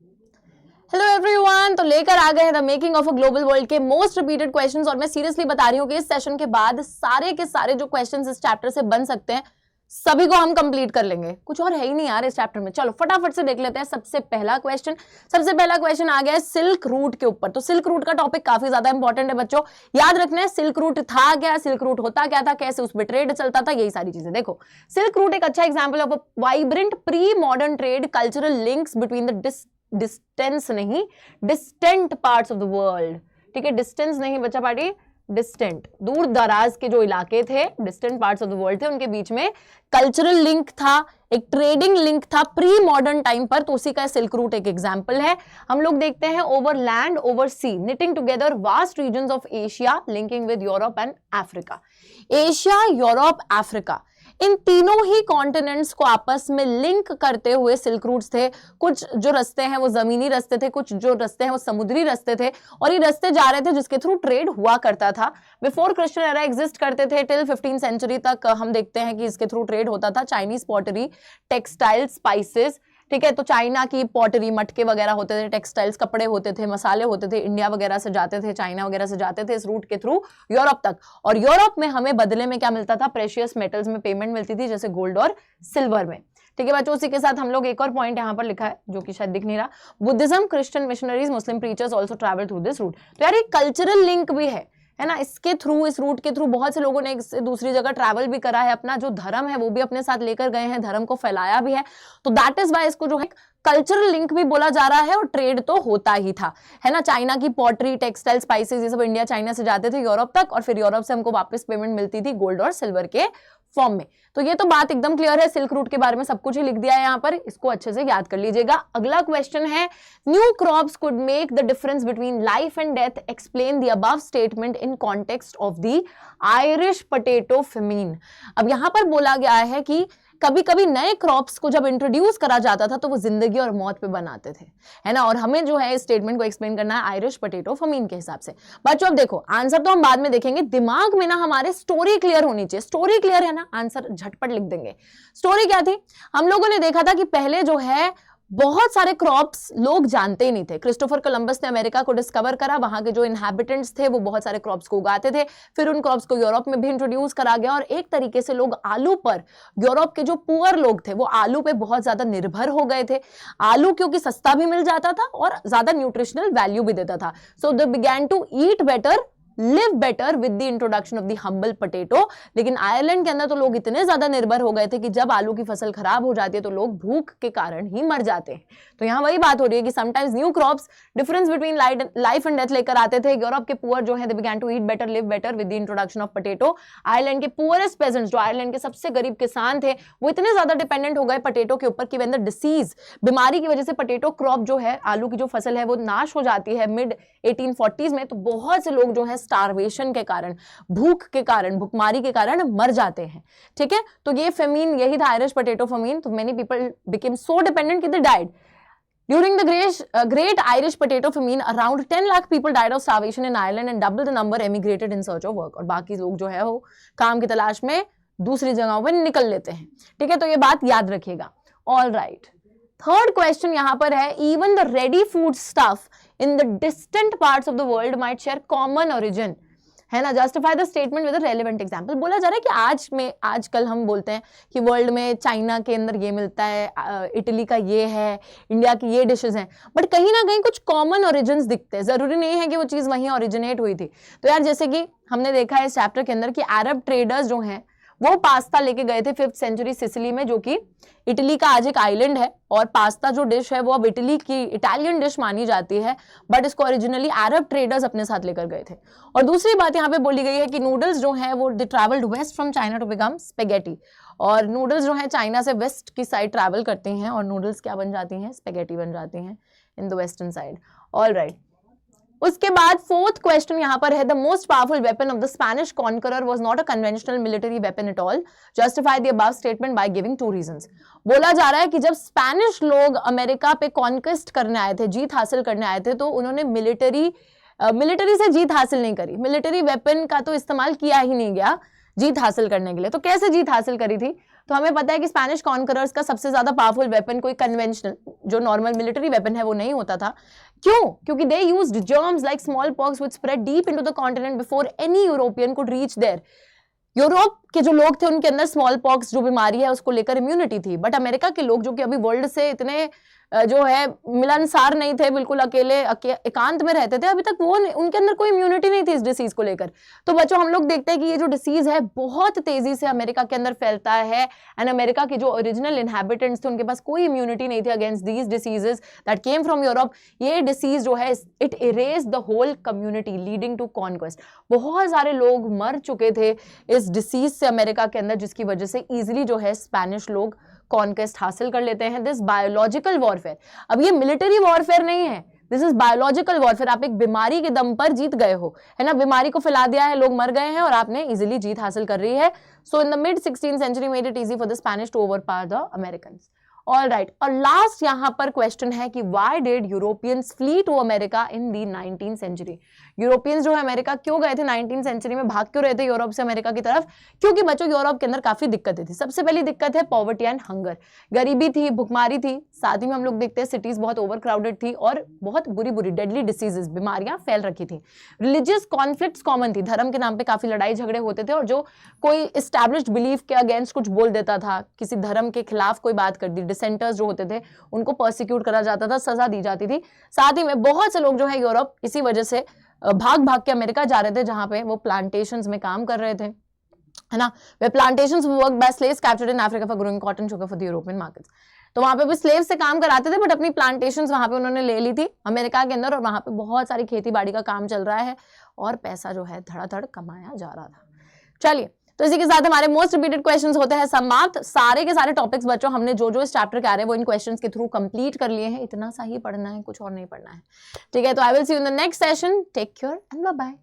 Hello everyone, तो लेकर आ गए हैं the making of a global world के मोस्ट रिपीटेड क्वेश्चंस। और मैं सीरियसली बता रही हूँ कि इस सेशन के बाद सारे के सारे जो क्वेश्चंस इस चैप्टर से बन सकते हैं सभी को हम कंप्लीट कर लेंगे। कुछ और है ही नहीं यार इस चैप्टर में। चलो फटाफट से देख लेते हैं। सबसे पहला क्वेश्चन आ गया है सिल्क रूट के ऊपर। तो सिल्क रूट का टॉपिक काफी ज्यादा इंपॉर्टेंट है बच्चों, याद रखना है। सिल्क रूट था क्या, सिल्क रूट होता क्या था, कैसे उसमें ट्रेड चलता था, यही सारी चीजें देखो। सिल्क रूट एक अच्छा example of a vibrant pre modern trade cultural links between the distant parts of the world. ठीक है, डिस्टेंस नहीं बच्चा पार्टी, डिस्टेंट, दूर दराज के जो इलाके थे, distant parts of the world थे, उनके बीच में कल्चरल लिंक था, एक ट्रेडिंग लिंक था प्री मॉडर्न टाइम पर। तो उसी का सिल्क रूट एक एग्जांपल है। हम लोग देखते हैं over land over sea knitting together vast regions of Asia linking with Europe and Africa. Asia, Europe, Africa, इन तीनों ही कॉन्टिनेंट्स को आपस में लिंक करते हुए सिल्क रूट्स थे। कुछ जो रास्ते हैं वो जमीनी रास्ते थे, कुछ जो रास्ते हैं वो समुद्री रास्ते थे, और ये रास्ते जा रहे थे जिसके थ्रू ट्रेड हुआ करता था। बिफोर क्रिश्चियन एरा एग्जिस्ट करते थे टिल 15th सेंचुरी तक। हम देखते हैं कि इसके थ्रू ट्रेड होता था। चाइनीज पॉटरी, टेक्सटाइल, स्पाइसेस, ठीक है, तो चाइना की पॉटरी, मटके वगैरह होते थे, टेक्सटाइल्स, कपड़े होते थे, मसाले होते थे, इंडिया वगैरह से जाते थे, चाइना वगैरह से जाते थे इस रूट के थ्रू यूरोप तक। और यूरोप में हमें बदले में क्या मिलता था, प्रेशियस मेटल्स में पेमेंट मिलती थी, जैसे गोल्ड और सिल्वर में। ठीक है बच्चों, उसी के साथ हम लोग एक और पॉइंट यहाँ पर लिखा है जो कि शायद दिख नहीं रहा, Buddhism, Christian missionaries, Muslim preachers also travel through this route. तो यार एक कल्चरल लिंक भी है ना, इसके थ्रू, इस रूट के थ्रू बहुत से लोगों ने एक से दूसरी जगह ट्रैवल भी करा है, अपना जो धर्म है वो भी अपने साथ लेकर गए हैं, धर्म को फैलाया भी है। तो दैट इज वाई इसको जो है कल्चरल लिंक भी बोला जा रहा है, और ट्रेड तो होता ही था, है ना। चाइना की पॉटरी, टेक्सटाइल, स्पाइसेस, ये सब इंडिया चाइना से जाते थे यूरोप तक, और फिर यूरोप से हमको वापस पेमेंट मिलती थी गोल्ड और सिल्वर के फॉर्म में। तो ये तो बात एकदम क्लियर है। सिल्क रूट के बारे में सब कुछ ही लिख दिया है यहाँ पर, इसको अच्छे से याद कर लीजिएगा। अगला क्वेश्चन है, new crops could make the difference between life and death, explain the above statement in context of the Irish potato famine. अब यहाँ पर बोला गया है कि कभी कभी नए क्रॉप्स को जब इंट्रोड्यूस करा जाता था तो वो जिंदगी और मौत पे बनाते थे, है ना। और हमें जो है इस स्टेटमेंट को एक्सप्लेन करना है आयरिश पोटैटो फेमीन के हिसाब से। बच्चों अब देखो, आंसर तो हम बाद में देखेंगे, दिमाग में ना हमारे स्टोरी क्लियर होनी चाहिए। स्टोरी क्लियर है ना, आंसर झटपट लिख देंगे। स्टोरी क्या थी, हम लोगों ने देखा था कि पहले जो है बहुत सारे क्रॉप्स लोग जानते ही नहीं थे। क्रिस्टोफर कोलंबस ने अमेरिका को डिस्कवर करा, वहां के जो इनहैबिटेंट्स थे वो बहुत सारे क्रॉप्स को उगाते थे, फिर उन क्रॉप्स को यूरोप में भी इंट्रोड्यूस करा गया, और एक तरीके से लोग आलू पर, यूरोप के जो पुअर लोग थे वो आलू पे बहुत ज्यादा निर्भर हो गए थे। आलू क्योंकि सस्ता भी मिल जाता था और ज्यादा न्यूट्रिशनल वैल्यू भी देता था। So they began to eat better, live better with the introduction of the humble potato. लेकिन आयरलैंड के अंदर तो लोग इतने ज्यादा निर्भर हो गए थे कि जब आलू की फसल खराब हो जाती है तो लोग भूख के कारण ही मर जाते हैं। तो यहाँ वही बात हो रही है कि sometimes new crops difference between life and death लेकर आते थे। यूरोप के पुअर जो है they began to eat better, live better with the introduction of potato. Ireland के पुअरेस्ट पेजेंट्स, जो आयरलैंड के सबसे गरीब किसान थे, वो इतने ज्यादा डिपेंडेंट हो गए पोटैटो के ऊपर कि व्हेन द डिसीज, बीमारी की वजह से पोटैटो क्रॉप जो है, आलू की जो फसल है वो नाश हो जाती है मिड 1840s में, तो बहुत से लोग जो है स्टारवेशन के कारण, भूख के कारण, भुखमारी के कारण मर जाते हैं। ठीक है, तो ये फेमीन यही था, आयरिश पोटैटो फेमीन। तो many people became so dependent कि they died during the great Irish potato famine. Around 10 lakh people died of starvation in Ireland and double the number emigrated in search of work. और बाकी लोग जो है वो काम की तलाश में दूसरी जगहों पर निकल लेते हैं। ठीक है, तो ये बात याद रखिएगा। ऑल राइट, थर्ड क्वेश्चन यहाँ पर है, even the ready food stuff in the distant parts of the world might share common origin, है ना। Justify the statement with a relevant example. बोला जा रहा है कि आजकल हम बोलते हैं कि वर्ल्ड में चाइना के अंदर ये मिलता है, इटली का ये है, इंडिया की ये डिशेस हैं, बट कहीं ना कहीं कुछ कॉमन ओरिजिन्स दिखते हैं। जरूरी नहीं है कि वो चीज वहीं ओरिजिनेट हुई थी। तो यार जैसे कि हमने देखा है इस चैप्टर के अंदर कि अरब ट्रेडर्स जो हैं वो पास्ता लेके गए थे 5th सेंचुरी सिसिली में, जो कि इटली का आज एक आइलैंड है, और पास्ता जो डिश है वो अब इटली की इटालियन डिश मानी जाती है, बट इसको ओरिजिनली अरब ट्रेडर्स अपने साथ लेकर गए थे। और दूसरी बात यहाँ पे बोली गई है कि नूडल्स जो है वो they travelled west from China to become spaghetti, और नूडल्स जो है चाइना से वेस्ट की साइड ट्रैवल करती हैं, और नूडल्स क्या बन जाती हैं, स्पेगेटी बन जाती हैं in the western side. All right, उसके बाद फोर्थ क्वेश्चन यहाँ पर है, the most powerful weapon of the Spanish conqueror was not a conventional military weapon at all, justify the above statement by giving 2 reasons. बोला जा रहा है कि जब स्पेनिश लोग अमेरिका पे कॉन्क्वेस्ट करने आए थे, जीत हासिल करने आए थे, तो उन्होंने मिलिटरी से जीत हासिल नहीं करी, मिलिटरी वेपन का तो इस्तेमाल किया ही नहीं गया जीत हासिल करने के लिए। तो कैसे जीत हासिल करी थी, तो हमें पता है कि स्पेनिश कॉन्करर्स का सबसे ज्यादा पावरफुल वेपन कोई कन्वेंशनल, जो नॉर्मल मिलिट्री वेपन है वो नहीं होता था। क्यों? क्योंकि they used germs like smallpox which spread deep into the continent before any European could reach there. Europe के जो लोग थे उनके अंदर स्मॉल पॉक्स जो बीमारी है उसको लेकर इम्यूनिटी थी, बट अमेरिका के लोग जो कि अभी वर्ल्ड से इतने जो है मिलनसार नहीं थे, बिल्कुल अकेले एकांत में रहते थे, अभी तक वो उनके अंदर कोई इम्यूनिटी नहीं थी इस डिसीज को लेकर। तो बच्चों हम लोग देखते हैं कि ये जो डिसीज है बहुत तेजी से अमेरिका के अंदर फैलता है, एंड अमेरिका के जो ओरिजिनल इनहैबिटेंट्स थे उनके पास कोई इम्यूनिटी नहीं थी against these diseases that came from Europe. ये डिसीज जो है it erase the whole community leading to conquest. बहुत सारे लोग मर चुके थे इस डिसीज से अमेरिका के अंदर, जिसकी वजह से इजिली जो है स्पेनिश लोग कॉन्क्वेस्ट हासिल कर लेते हैं। दिस बायोलॉजिकल वॉरफेयर, अब ये मिलिट्री वॉरफेयर नहीं है, दिस इज बायोलॉजिकल वॉरफेयर। आप एक बीमारी के दम पर जीत गए हो, है ना, बीमारी को फैला दिया है, लोग मर गए हैं और आपने इजिली जीत हासिल कर रही है। So in the mid 16th century made it easy for the Spanish to overpower the Americans. All right, और लास्ट यहां पर क्वेश्चन है कि why did Europeans flee to America in the 19th century. Europeans जो है America क्यों गए थे 19th सेंचुरी में, भाग क्यों रहे थे यूरोप से अमेरिका की तरफ? क्योंकि बच्चों यूरोप के अंदर काफी दिक्कतें थी। सबसे पहली दिक्कत है पॉवर्टी एंड हंगर, गरीबी थी, भुखमारी थी, साथ ही में हम लोग देखते हैं सिटीज बहुत ओवर क्राउडेड थी और बहुत बुरी बुरी डेडली डिसीजेस बीमारियां फैल रखी थी। रिलीजियस कॉन्फ्लिक्ट्स कॉमन थी, धर्म के नाम पे काफी लड़ाई झगड़े होते थे, और जो कोई एस्टैब्लिश्ड बिलीफ के अगेंस्ट कुछ बोल देता था, किसी धर्म के खिलाफ कोई बात कर दी, डिसेंटर्स जो होते थे उनको परसिक्यूट करा जाता था, सजा दी जाती थी। साथ ही में बहुत से लोग जो है यूरोप इसी वजह से भाग भाग के अमेरिका जा रहे थे, जहां पे वो प्लांटेशंस में काम कर रहे थे, है ना। वे plantations work by slaves captured in Africa for growing cotton sugar for the European markets. तो वहां पे भी स्लेव से काम कराते थे, बट अपनी प्लांटेशंस वहां पे उन्होंने ले ली थी अमेरिका के अंदर, और वहां पे बहुत सारी खेती बाड़ी का काम चल रहा है और पैसा जो है धड़ाधड़ कमाया जा रहा था। चलिए, तो इसी के साथ हमारे मोस्ट रिपीटेड क्वेश्चंस होते हैं समाप्त। सारे के सारे टॉपिक्स बच्चों हमने जो जो इस चैप्टर के आ रहे हैं वो इन क्वेश्चंस के थ्रू कंप्लीट कर लिए हैं। इतना सा ही पढ़ना है, कुछ और नहीं पढ़ना है, ठीक है। तो I will see you in the next session, take care and bye bye.